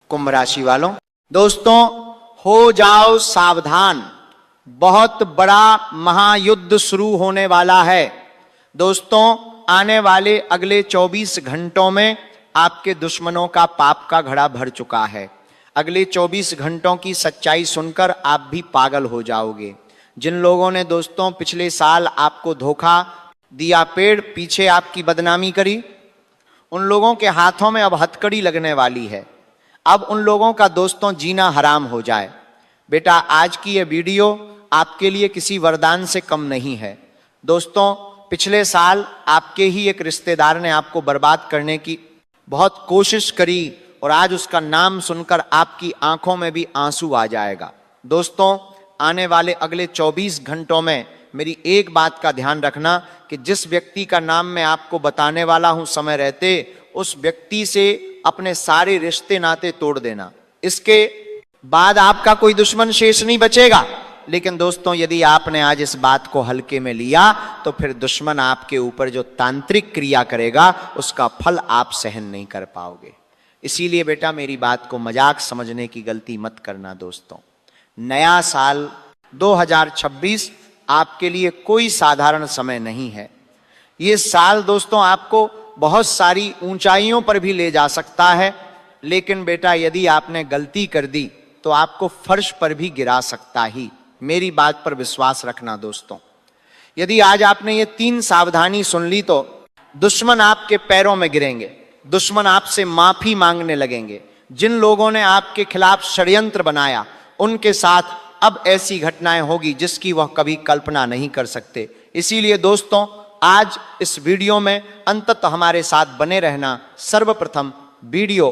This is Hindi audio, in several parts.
कुंभ राशि वालों, दोस्तों हो जाओ सावधान, बहुत बड़ा महायुद्ध शुरू होने वाला है। दोस्तों आने वाले अगले 24 घंटों में आपके दुश्मनों का पाप का घड़ा भर चुका है। अगले 24 घंटों की सच्चाई सुनकर आप भी पागल हो जाओगे। जिन लोगों ने दोस्तों पिछले साल आपको धोखा दिया, पेड़ पीछे आपकी बदनामी करी, उन लोगों के हाथों में अब हथकड़ी लगने वाली है। अब उन लोगों का दोस्तों जीना हराम हो जाए। बेटा आज की ये वीडियो आपके लिए किसी वरदान से कम नहीं है। दोस्तों पिछले साल आपके ही एक रिश्तेदार ने आपको बर्बाद करने की बहुत कोशिश करी और आज उसका नाम सुनकर आपकी आंखों में भी आंसू आ जाएगा। दोस्तों आने वाले अगले 24 घंटों में मेरी एक बात का ध्यान रखना कि जिस व्यक्ति का नाम मैं आपको बताने वाला हूं समय रहते उस व्यक्ति से अपने सारे रिश्ते नाते तोड़ देना। इसके बाद आपका कोई दुश्मन शेष नहीं बचेगा। लेकिन दोस्तों यदि आपने आज इस बात को हल्के में लिया तो फिर दुश्मन आपके ऊपर जो तांत्रिक क्रिया करेगा उसका फल आप सहन नहीं कर पाओगे। इसीलिए बेटा मेरी बात को मजाक समझने की गलती मत करना। दोस्तों नया साल 2026 आपके लिए कोई साधारण समय नहीं है। ये साल दोस्तों आपको बहुत सारी ऊंचाइयों पर भी ले जा सकता है, लेकिन बेटा यदि आपने गलती कर दी तो आपको फर्श पर भी गिरा सकता ही। मेरी बात पर विश्वास रखना। दोस्तों यदि आज आपने ये 3 सावधानी सुन ली तो दुश्मन आपके पैरों में गिरेंगे, दुश्मन आपसे माफी मांगने लगेंगे। जिन लोगों ने आपके खिलाफ षड्यंत्र बनाया उनके साथ अब ऐसी घटनाएं होगी जिसकी वह कभी कल्पना नहीं कर सकते। इसीलिए दोस्तों आज इस वीडियो में अंततः हमारे साथ बने रहना। सर्वप्रथम वीडियो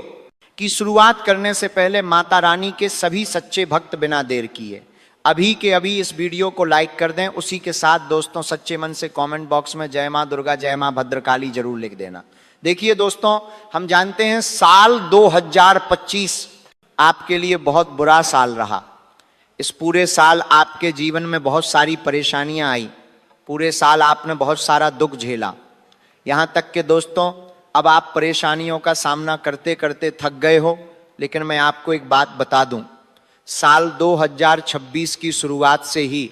की शुरुआत करने से पहले माता रानी के सभी सच्चे भक्त बिना देर किए अभी के अभी इस वीडियो को लाइक कर दें। उसी के साथ दोस्तों सच्चे मन से कमेंट बॉक्स में जय मां दुर्गा जय मां भद्रकाली जरूर लिख देना। देखिए दोस्तों हम जानते हैं साल 2025 आपके लिए बहुत बुरा साल रहा। इस पूरे साल आपके जीवन में बहुत सारी परेशानियां आई, पूरे साल आपने बहुत सारा दुख झेला। यहां तक कि दोस्तों अब आप परेशानियों का सामना करते करते थक गए हो। लेकिन मैं आपको एक बात बता दूं, साल 2026 की शुरुआत से ही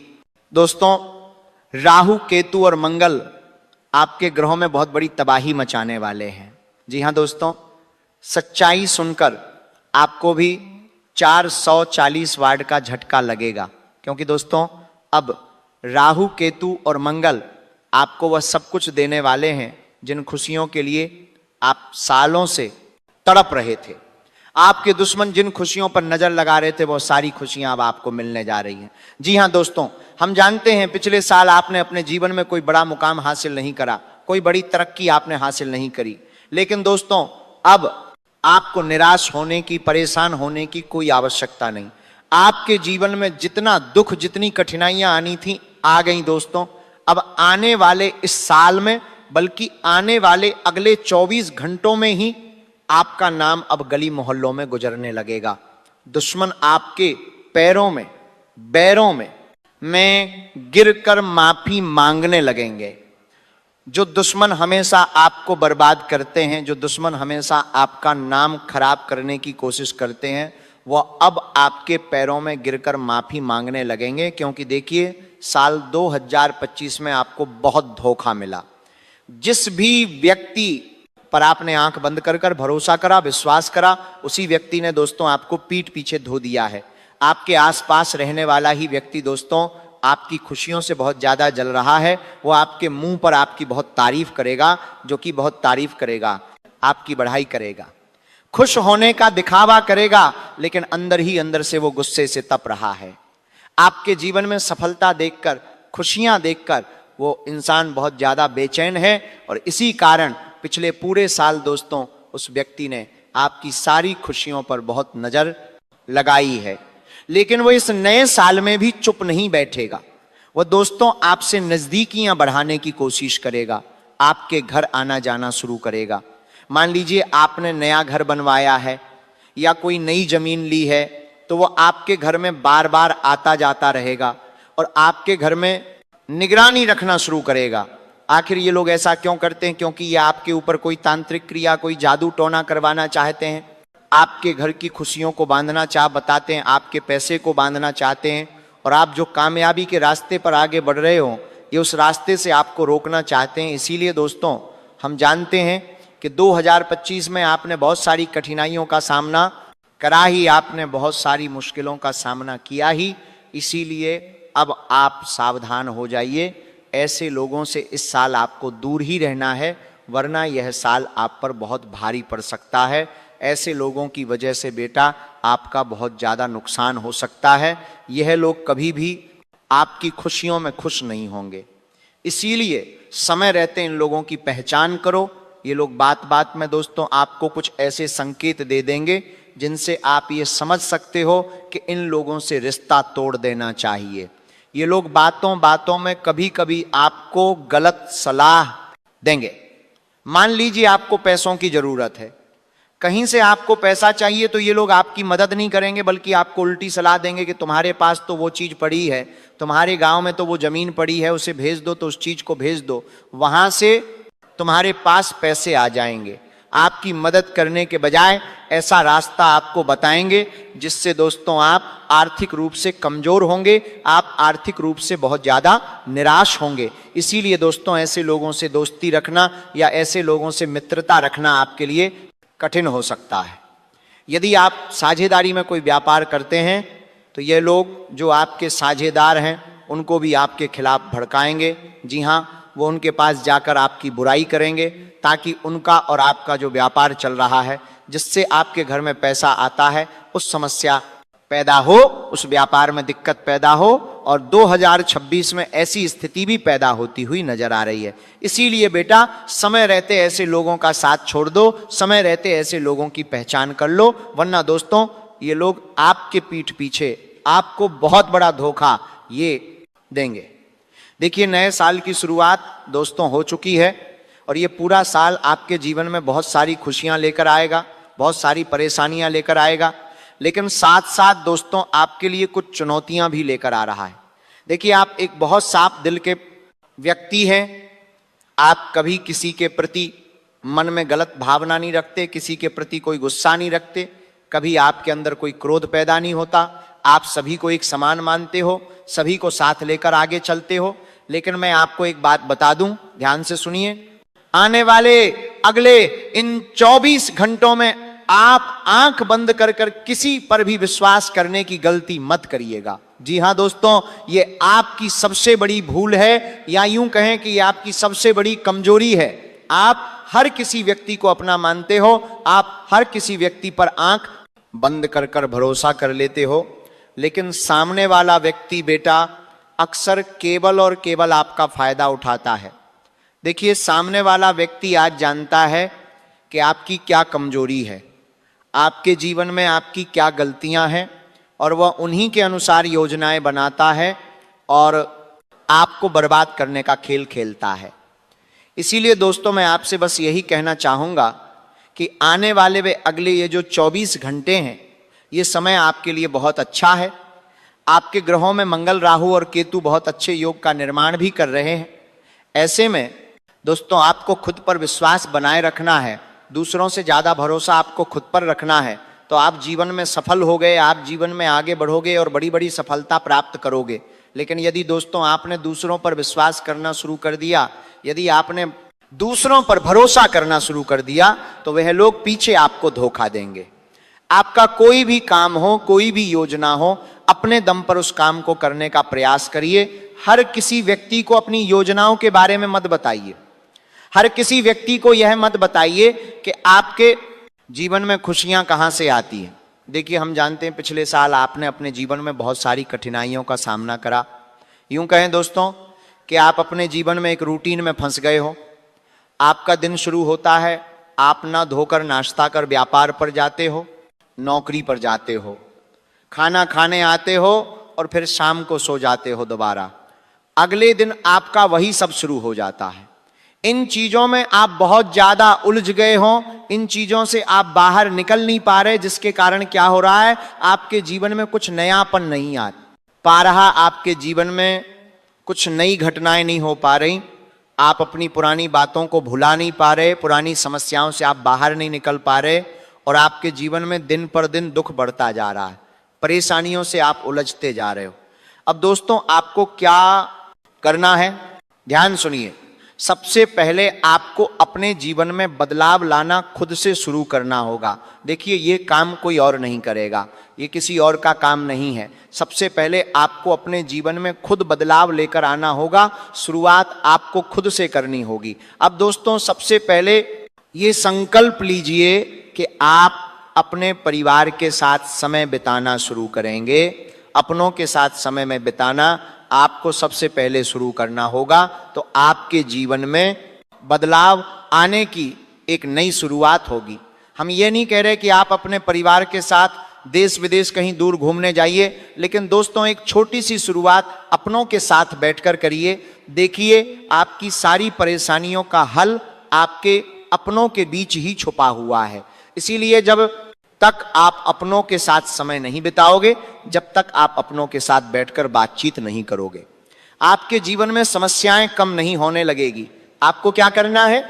दोस्तों राहु केतु और मंगल आपके ग्रहों में बहुत बड़ी तबाही मचाने वाले हैं। जी हां दोस्तों, सच्चाई सुनकर आपको भी 440 वाट का झटका लगेगा, क्योंकि दोस्तों अब राहु केतु और मंगल आपको वह सब कुछ देने वाले हैं जिन खुशियों के लिए आप सालों से तड़प रहे थे। आपके दुश्मन जिन खुशियों पर नजर लगा रहे थे वो सारी खुशियां अब आपको मिलने जा रही हैं। जी हां दोस्तों, हम जानते हैं पिछले साल आपने अपने जीवन में कोई बड़ा मुकाम हासिल नहीं करा, कोई बड़ी तरक्की आपने हासिल नहीं करी। लेकिन दोस्तों अब आपको निराश होने की, परेशान होने की कोई आवश्यकता नहीं। आपके जीवन में जितना दुख, जितनी कठिनाइयां आनी थी आ गई दोस्तों। अब आने वाले इस साल में, बल्कि आने वाले अगले 24 घंटों में ही आपका नाम अब गली मोहल्लों में गुजरने लगेगा। दुश्मन आपके पैरों में, बैरों में गिरकर माफी मांगने लगेंगे। जो दुश्मन हमेशा आपको बर्बाद करते हैं, जो दुश्मन हमेशा आपका नाम खराब करने की कोशिश करते हैं, वह अब आपके पैरों में गिरकर माफी मांगने लगेंगे। क्योंकि देखिए साल 2025 में आपको बहुत धोखा मिला। जिस भी व्यक्ति पर आपने आंख बंद कर कर भरोसा करा, विश्वास करा, उसी व्यक्ति ने दोस्तों आपको पीठ पीछे धो दिया है। आपके आसपास रहने वाला ही व्यक्ति दोस्तों आपकी खुशियों से बहुत ज्यादा जल रहा है। वो आपके मुंह पर आपकी बहुत तारीफ करेगा, जो कि बहुत तारीफ करेगा, आपकी बढ़ाई करेगा, खुश होने का दिखावा करेगा, लेकिन अंदर ही अंदर से वो गुस्से से तप रहा है। आपके जीवन में सफलता देखकर, खुशियां देखकर वो इंसान बहुत ज्यादा बेचैन है। और इसी कारण पिछले पूरे साल दोस्तों उस व्यक्ति ने आपकी सारी खुशियों पर बहुत नजर लगाई है। लेकिन वो इस नए साल में भी चुप नहीं बैठेगा। वह दोस्तों आपसे नजदीकियां बढ़ाने की कोशिश करेगा, आपके घर आना जाना शुरू करेगा। मान लीजिए आपने नया घर बनवाया है या कोई नई जमीन ली है, तो वो आपके घर में बार बार आता जाता रहेगा और आपके घर में निगरानी रखना शुरू करेगा। आखिर ये लोग ऐसा क्यों करते हैं? क्योंकि ये आपके ऊपर कोई तांत्रिक क्रिया, कोई जादू टोना करवाना चाहते हैं। आपके घर की खुशियों को बांधना बताते हैं, आपके पैसे को बांधना चाहते हैं, और आप जो कामयाबी के रास्ते पर आगे बढ़ रहे हो ये उस रास्ते से आपको रोकना चाहते हैं। इसीलिए दोस्तों हम जानते हैं कि 2025 में आपने बहुत सारी कठिनाइयों का सामना करा ही, आपने बहुत सारी मुश्किलों का सामना किया ही, इसीलिए अब आप सावधान हो जाइए। ऐसे लोगों से इस साल आपको दूर ही रहना है, वरना यह साल आप पर बहुत भारी पड़ सकता है। ऐसे लोगों की वजह से बेटा आपका बहुत ज़्यादा नुकसान हो सकता है। यह लोग कभी भी आपकी खुशियों में खुश नहीं होंगे, इसीलिए समय रहते इन लोगों की पहचान करो। ये लोग बात बात में दोस्तों आपको कुछ ऐसे संकेत दे देंगे जिनसे आप ये समझ सकते हो कि इन लोगों से रिश्ता तोड़ देना चाहिए। ये लोग बातों बातों में कभी कभी आपको गलत सलाह देंगे। मान लीजिए आपको पैसों की जरूरत है, कहीं से आपको पैसा चाहिए, तो ये लोग आपकी मदद नहीं करेंगे बल्कि आपको उल्टी सलाह देंगे कि तुम्हारे पास तो वो चीज़ पड़ी है, तुम्हारे गांव में तो वो ज़मीन पड़ी है, उसे भेज दो, तो उस चीज़ को भेज दो, वहां से तुम्हारे पास पैसे आ जाएंगे। आपकी मदद करने के बजाय ऐसा रास्ता आपको बताएंगे जिससे दोस्तों आप आर्थिक रूप से कमज़ोर होंगे, आप आर्थिक रूप से बहुत ज़्यादा निराश होंगे। इसीलिए दोस्तों ऐसे लोगों से दोस्ती रखना या ऐसे लोगों से मित्रता रखना आपके लिए कठिन हो सकता है। यदि आप साझेदारी में कोई व्यापार करते हैं तो ये लोग जो आपके साझेदार हैं उनको भी आपके खिलाफ भड़काएंगे। जी हाँ, वो उनके पास जाकर आपकी बुराई करेंगे ताकि उनका और आपका जो व्यापार चल रहा है, जिससे आपके घर में पैसा आता है, उस समस्या पैदा हो, उस व्यापार में दिक्कत पैदा हो, और 2026 में ऐसी स्थिति भी पैदा होती हुई नजर आ रही है। इसीलिए बेटा समय रहते ऐसे लोगों का साथ छोड़ दो, समय रहते ऐसे लोगों की पहचान कर लो, वरना दोस्तों ये लोग आपके पीठ पीछे आपको बहुत बड़ा धोखा ये देंगे। देखिए नए साल की शुरुआत दोस्तों हो चुकी है और ये पूरा साल आपके जीवन में बहुत सारी खुशियां लेकर आएगा, बहुत सारी परेशानियां लेकर आएगा, लेकिन साथ साथ दोस्तों आपके लिए कुछ चुनौतियां भी लेकर आ रहा है। देखिए आप एक बहुत साफ दिल के व्यक्ति हैं, आप कभी किसी के प्रति मन में गलत भावना नहीं रखते, किसी के प्रति कोई गुस्सा नहीं रखते, कभी आपके अंदर कोई क्रोध पैदा नहीं होता, आप सभी को एक समान मानते हो, सभी को साथ लेकर आगे चलते हो। लेकिन मैं आपको एक बात बता दूं, ध्यान से सुनिए, आने वाले अगले इन 24 घंटों में आप आंख बंद कर कर किसी पर भी विश्वास करने की गलती मत करिएगा। जी हां दोस्तों, ये आपकी सबसे बड़ी भूल है, या यूं कहें कि ये आपकी सबसे बड़ी कमजोरी है। आप हर किसी व्यक्ति को अपना मानते हो, आप हर किसी व्यक्ति पर आंख बंद कर कर भरोसा कर लेते हो, लेकिन सामने वाला व्यक्ति बेटा अक्सर केवल और केवल आपका फायदा उठाता है। देखिए सामने वाला व्यक्ति आज जानता है कि आपकी क्या कमजोरी है, आपके जीवन में आपकी क्या गलतियां हैं, और वह उन्हीं के अनुसार योजनाएं बनाता है और आपको बर्बाद करने का खेल खेलता है। इसीलिए दोस्तों मैं आपसे बस यही कहना चाहूँगा कि आने वाले वे अगले ये जो 24 घंटे हैं, ये समय आपके लिए बहुत अच्छा है। आपके ग्रहों में मंगल, राहु और केतु बहुत अच्छे योग का निर्माण भी कर रहे हैं। ऐसे में दोस्तों आपको खुद पर विश्वास बनाए रखना है, दूसरों से ज़्यादा भरोसा आपको खुद पर रखना है, तो आप जीवन में सफल हो गए, आप जीवन में आगे बढ़ोगे और बड़ी बड़ी सफलता प्राप्त करोगे। लेकिन यदि दोस्तों आपने दूसरों पर विश्वास करना शुरू कर दिया, यदि आपने दूसरों पर भरोसा करना शुरू कर दिया, तो वह लोग पीछे आपको धोखा देंगे। आपका कोई भी काम हो, कोई भी योजना हो, अपने दम पर उस काम को करने का प्रयास करिए। हर किसी व्यक्ति को अपनी योजनाओं के बारे में मत बताइए, हर किसी व्यक्ति को यह मत बताइए कि आपके जीवन में खुशियां कहां से आती हैं। देखिए हम जानते हैं पिछले साल आपने अपने जीवन में बहुत सारी कठिनाइयों का सामना करा। यूं कहें दोस्तों कि आप अपने जीवन में एक रूटीन में फंस गए हो। आपका दिन शुरू होता है, आप ना धोकर नाश्ता कर व्यापार पर जाते हो, नौकरी पर जाते हो, खाना खाने आते हो और फिर शाम को सो जाते हो दोबारा। अगले दिन आपका वही सब शुरू हो जाता है। इन चीजों में आप बहुत ज्यादा उलझ गए हो, इन चीजों से आप बाहर निकल नहीं पा रहे, जिसके कारण क्या हो रहा है, आपके जीवन में कुछ नयापन नहीं आ पा रहा, आपके जीवन में कुछ नई घटनाएं नहीं हो पा रही, आप अपनी पुरानी बातों को भुला नहीं पा रहे, पुरानी समस्याओं से आप बाहर नहीं निकल पा रहे, और आपके जीवन में दिन पर दिन दुख बढ़ता जा रहा है, परेशानियों से आप उलझते जा रहे हो। अब दोस्तों आपको क्या करना है, ध्यान सुनिए। सबसे पहले आपको अपने जीवन में बदलाव लाना खुद से शुरू करना होगा। देखिए ये काम कोई और नहीं करेगा, ये किसी और का काम नहीं है। सबसे पहले आपको अपने जीवन में खुद बदलाव लेकर आना होगा, शुरुआत आपको खुद से करनी होगी। अब दोस्तों सबसे पहले ये संकल्प लीजिए कि आप अपने परिवार के साथ समय बिताना शुरू करेंगे। अपनों के साथ समय में बिताना आपको सबसे पहले शुरू करना होगा, तो आपके जीवन में बदलाव आने की एक नई शुरुआत होगी। हम ये नहीं कह रहे कि आप अपने परिवार के साथ देश विदेश कहीं दूर घूमने जाइए, लेकिन दोस्तों एक छोटी सी शुरुआत अपनों के साथ बैठकर करिए। देखिए आपकी सारी परेशानियों का हल आपके अपनों के बीच ही छुपा हुआ है। इसीलिए जब तक आप अपनों के साथ समय नहीं बिताओगे, जब तक आप अपनों के साथ बैठकर बातचीत नहीं करोगे, आपके जीवन में समस्याएं कम नहीं होने लगेगी। आपको क्या करना है,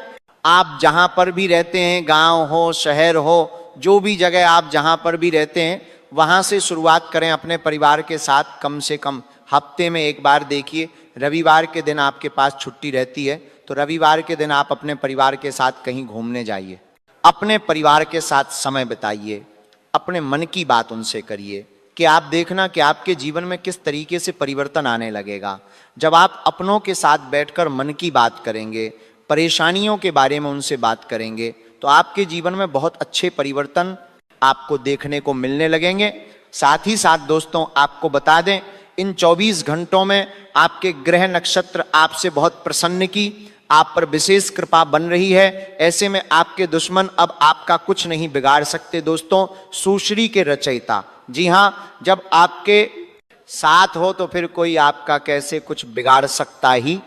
आप जहां पर भी रहते हैं, गांव हो शहर हो, जो भी जगह आप जहां पर भी रहते हैं, वहां से शुरुआत करें अपने परिवार के साथ। कम से कम हफ्ते में एक बार देखिए, रविवार के दिन आपके पास छुट्टी रहती है, तो रविवार के दिन आप अपने परिवार के साथ कहीं घूमने जाइए, अपने परिवार के साथ समय बिताइए, अपने मन की बात उनसे करिए कि आप देखना कि आपके जीवन में किस तरीके से परिवर्तन आने लगेगा। जब आप अपनों के साथ बैठकर मन की बात करेंगे, परेशानियों के बारे में उनसे बात करेंगे, तो आपके जीवन में बहुत अच्छे परिवर्तन आपको देखने को मिलने लगेंगे। साथ ही साथ दोस्तों आपको बता दें, इन 24 घंटों में आपके ग्रह नक्षत्र आपसे बहुत प्रसन्न की, आप पर विशेष कृपा बन रही है। ऐसे में आपके दुश्मन अब आपका कुछ नहीं बिगाड़ सकते। दोस्तों सुश्री के रचयिता, जी हाँ, जब आपके साथ हो तो फिर कोई आपका कैसे कुछ बिगाड़ सकता ही।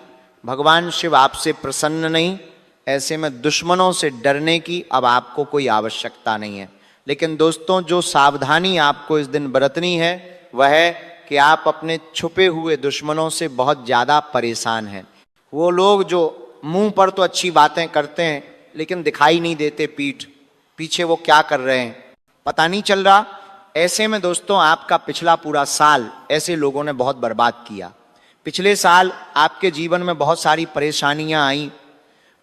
भगवान शिव आपसे प्रसन्न नहीं, ऐसे में दुश्मनों से डरने की अब आपको कोई आवश्यकता नहीं है। लेकिन दोस्तों जो सावधानी आपको इस दिन बरतनी है वह है कि आप अपने छुपे हुए दुश्मनों से बहुत ज़्यादा परेशान हैं। वो लोग जो मुंह पर तो अच्छी बातें करते हैं लेकिन दिखाई नहीं देते, पीछे वो क्या कर रहे हैं पता नहीं चल रहा। ऐसे में दोस्तों आपका पिछला पूरा साल ऐसे लोगों ने बहुत बर्बाद किया। पिछले साल आपके जीवन में बहुत सारी परेशानियां आई,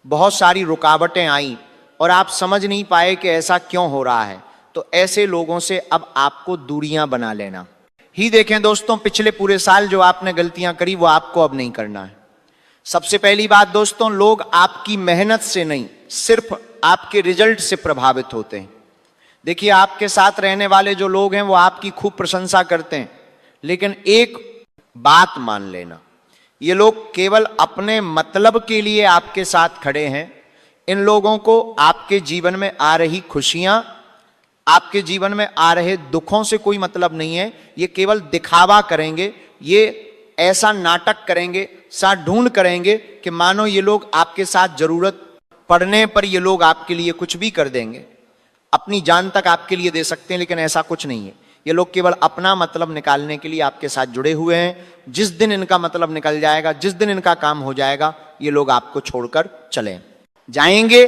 बहुत सारी रुकावटें आई और आप समझ नहीं पाए कि ऐसा क्यों हो रहा है। तो ऐसे लोगों से अब आपको दूरियां बना लेना ही। देखें दोस्तों, पिछले पूरे साल जो आपने गलतियां करी वो आपको अब नहीं करना है। सबसे पहली बात दोस्तों, लोग आपकी मेहनत से नहीं, सिर्फ आपके रिजल्ट से प्रभावित होते हैं। देखिए आपके साथ रहने वाले जो लोग हैं वो आपकी खूब प्रशंसा करते हैं, लेकिन एक बात मान लेना, ये लोग केवल अपने मतलब के लिए आपके साथ खड़े हैं। इन लोगों को आपके जीवन में आ रही खुशियां, आपके जीवन में आ रहे दुखों से कोई मतलब नहीं है। ये केवल दिखावा करेंगे, ये ऐसा नाटक करेंगे, सा ढूंढ करेंगे कि मानो ये लोग आपके साथ जरूरत पड़ने पर ये लोग आपके लिए कुछ भी कर देंगे, अपनी जान तक आपके लिए दे सकते हैं, लेकिन ऐसा कुछ नहीं है। ये लोग केवल अपना मतलब निकालने के लिए आपके साथ जुड़े हुए हैं। जिस दिन इनका मतलब निकल जाएगा, जिस दिन इनका काम हो जाएगा, ये लोग आपको छोड़कर चले जाएंगे।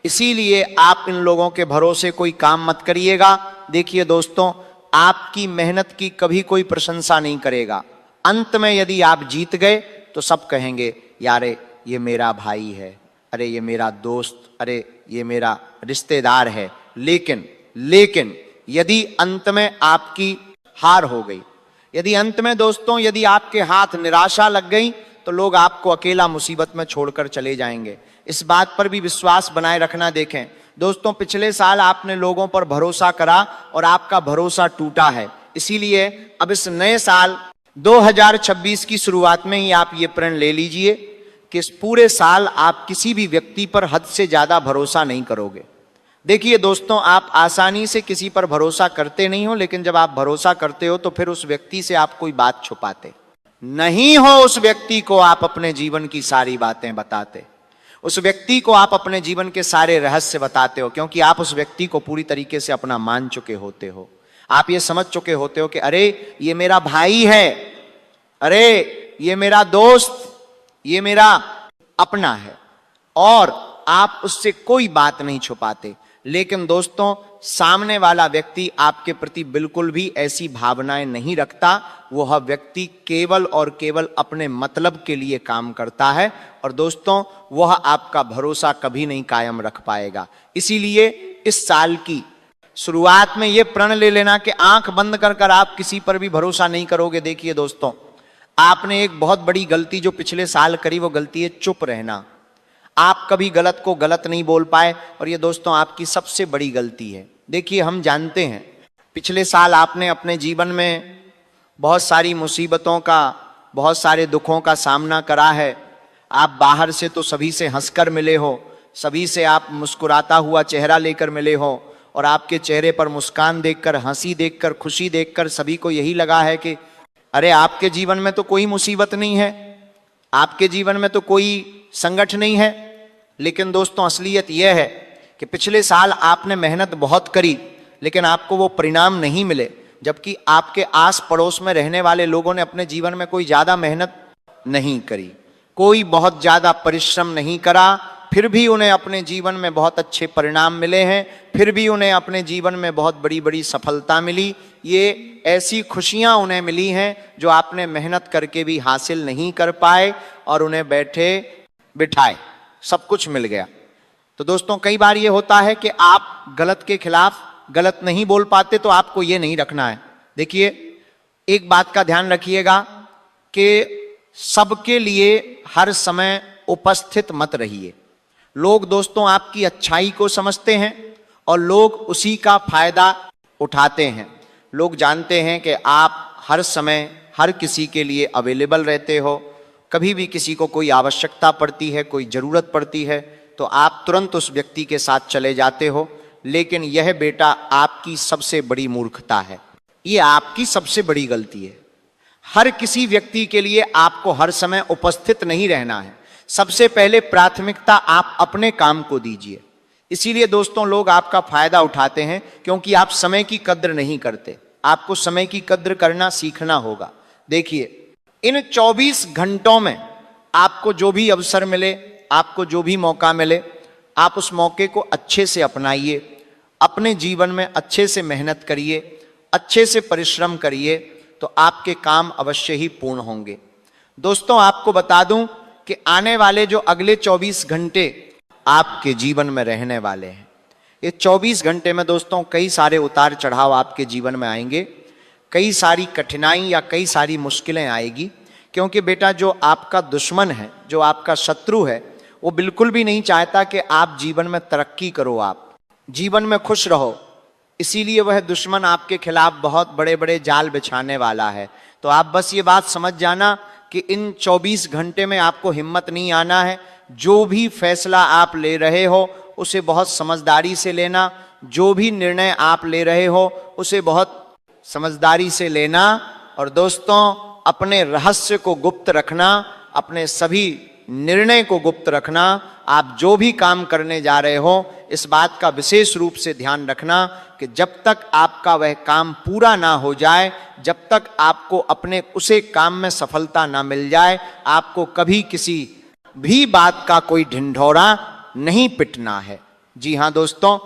इसीलिए आप इन लोगों के भरोसे कोई काम मत करिएगा। देखिए दोस्तों, आपकी मेहनत की कभी कोई प्रशंसा नहीं करेगा। अंत में यदि आप जीत गए तो सब कहेंगे यारे ये मेरा भाई है, अरे ये मेरा दोस्त, अरे ये मेरा रिश्तेदार है। लेकिन यदि अंत में आपकी हार हो गई, यदि अंत में दोस्तों यदि आपके हाथ निराशा लग गई, तो लोग आपको अकेला मुसीबत में छोड़कर चले जाएंगे। इस बात पर भी विश्वास बनाए रखना। देखें दोस्तों, पिछले साल आपने लोगों पर भरोसा करा और आपका भरोसा टूटा है। इसीलिए अब इस नए साल 2026 की शुरुआत में ही आप ये प्रण ले लीजिए कि इस पूरे साल आप किसी भी व्यक्ति पर हद से ज्यादा भरोसा नहीं करोगे। देखिए दोस्तों, आप आसानी से किसी पर भरोसा करते नहीं हो, लेकिन जब आप भरोसा करते हो तो फिर उस व्यक्ति से आप कोई बात छुपाते नहीं हो। उस व्यक्ति को आप अपने जीवन की सारी बातें बताते, उस व्यक्ति को आप अपने जीवन के सारे रहस्य बताते हो, क्योंकि आप उस व्यक्ति को पूरी तरीके से अपना मान चुके होते हो। आप ये समझ चुके होते हो कि अरे ये मेरा भाई है, अरे ये मेरा दोस्त, ये मेरा अपना है, और आप उससे कोई बात नहीं छुपाते। लेकिन दोस्तों सामने वाला व्यक्ति आपके प्रति बिल्कुल भी ऐसी भावनाएं नहीं रखता। वह व्यक्ति केवल और केवल अपने मतलब के लिए काम करता है और दोस्तों वह आपका भरोसा कभी नहीं कायम रख पाएगा। इसीलिए इस साल की शुरुआत में यह प्रण ले लेना कि आंख बंद कर कर आप किसी पर भी भरोसा नहीं करोगे। देखिए दोस्तों, आपने एक बहुत बड़ी गलती जो पिछले साल करी, वो गलती है चुप रहना। आप कभी गलत को गलत नहीं बोल पाए और ये दोस्तों आपकी सबसे बड़ी गलती है। देखिए, हम जानते हैं पिछले साल आपने अपने जीवन में बहुत सारी मुसीबतों का, बहुत सारे दुखों का सामना करा है। आप बाहर से तो सभी से हंसकर मिले हो, सभी से आप मुस्कुराता हुआ चेहरा लेकर मिले हो और आपके चेहरे पर मुस्कान देखकर, हंसी देखकर, खुशी देखकर सभी को यही लगा है कि अरे आपके जीवन में तो कोई मुसीबत नहीं है, आपके जीवन में तो कोई संकट नहीं है। लेकिन दोस्तों असलियत यह है कि पिछले साल आपने मेहनत बहुत करी लेकिन आपको वो परिणाम नहीं मिले, जबकि आपके आस पड़ोस में रहने वाले लोगों ने अपने जीवन में कोई ज्यादा मेहनत नहीं करी, कोई बहुत ज्यादा परिश्रम नहीं करा, फिर भी उन्हें अपने जीवन में बहुत अच्छे परिणाम मिले हैं, फिर भी उन्हें अपने जीवन में बहुत बड़ी बड़ी सफलता मिली। ये ऐसी खुशियां उन्हें मिली हैं जो आपने मेहनत करके भी हासिल नहीं कर पाए और उन्हें बैठे बिठाए सब कुछ मिल गया। तो दोस्तों कई बार ये होता है कि आप गलत के खिलाफ गलत नहीं बोल पाते, तो आपको ये नहीं रखना है। देखिए, एक बात का ध्यान रखिएगा कि सबके लिए हर समय उपस्थित मत रहिए। लोग दोस्तों आपकी अच्छाई को समझते हैं और लोग उसी का फायदा उठाते हैं। लोग जानते हैं कि आप हर समय हर किसी के लिए अवेलेबल रहते हो, कभी भी किसी को कोई आवश्यकता पड़ती है, कोई ज़रूरत पड़ती है तो आप तुरंत उस व्यक्ति के साथ चले जाते हो। लेकिन यह बेटा आपकी सबसे बड़ी मूर्खता है, ये आपकी सबसे बड़ी गलती है। हर किसी व्यक्ति के लिए आपको हर समय उपस्थित नहीं रहना है। सबसे पहले प्राथमिकता आप अपने काम को दीजिए। इसीलिए दोस्तों लोग आपका फायदा उठाते हैं क्योंकि आप समय की कद्र नहीं करते। आपको समय की कद्र करना सीखना होगा। देखिए, इन 24 घंटों में आपको जो भी अवसर मिले, आपको जो भी मौका मिले, आप उस मौके को अच्छे से अपनाइए, अपने जीवन में अच्छे से मेहनत करिए, अच्छे से परिश्रम करिए, तो आपके काम अवश्य ही पूर्ण होंगे। दोस्तों आपको बता दूं कि आने वाले जो अगले 24 घंटे आपके जीवन में रहने वाले हैं, ये 24 घंटे में दोस्तों कई सारे उतार चढ़ाव आपके जीवन में आएंगे, कई सारी कठिनाई या कई सारी मुश्किलें आएगी। क्योंकि बेटा जो आपका दुश्मन है, जो आपका शत्रु है, वो बिल्कुल भी नहीं चाहता कि आप जीवन में तरक्की करो, आप जीवन में खुश रहो। इसीलिए वह दुश्मन आपके खिलाफ बहुत बड़े बड़े जाल बिछाने वाला है। तो आप बस ये बात समझ जाना कि इन 24 घंटे में आपको हिम्मत नहीं आना है। जो भी फैसला आप ले रहे हो उसे बहुत समझदारी से लेना, जो भी निर्णय आप ले रहे हो उसे बहुत समझदारी से लेना। और दोस्तों अपने रहस्य को गुप्त रखना, अपने सभी निर्णय को गुप्त रखना। आप जो भी काम करने जा रहे हो इस बात का विशेष रूप से ध्यान रखना कि जब तक आपका वह काम पूरा ना हो जाए, जब तक आपको अपने उसे काम में सफलता ना मिल जाए, आपको कभी किसी भी बात का कोई ढिंढोरा नहीं पिटना है। जी हाँ दोस्तों,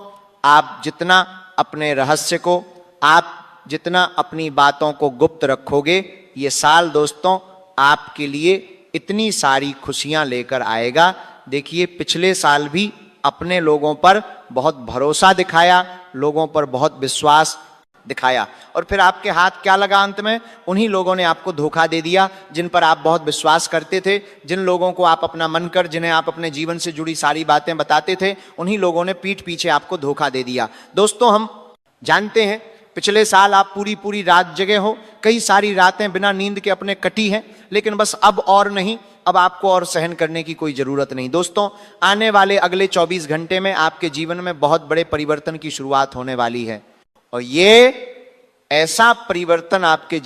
आप जितना अपने रहस्य को, आप जितना अपनी बातों को गुप्त रखोगे, ये साल दोस्तों आपके लिए इतनी सारी खुशियां लेकर आएगा। देखिए, पिछले साल भी अपने लोगों पर बहुत भरोसा दिखाया, लोगों पर बहुत विश्वास दिखाया और फिर आपके हाथ क्या लगा अंत में? उन्हीं लोगों ने आपको धोखा दे दिया जिन पर आप बहुत विश्वास करते थे, जिन लोगों को आप अपना मन कर, जिन्हें आप अपने जीवन से जुड़ी सारी बातें बताते थे, उन्हीं लोगों ने पीठ पीछे आपको धोखा दे दिया। दोस्तों हम जानते हैं पिछले साल आप पूरी पूरी रात जगे हो, कई सारी रातें बिना नींद के अपने कटी हैं, लेकिन बस अब और नहीं, अब आपको और सहन करने की कोई जरूरत नहीं। दोस्तों आने वाले अगले 24 घंटे में आपके जीवन में बहुत बड़े परिवर्तन की शुरुआत होने वाली है और ये ऐसा परिवर्तन आपके जीवन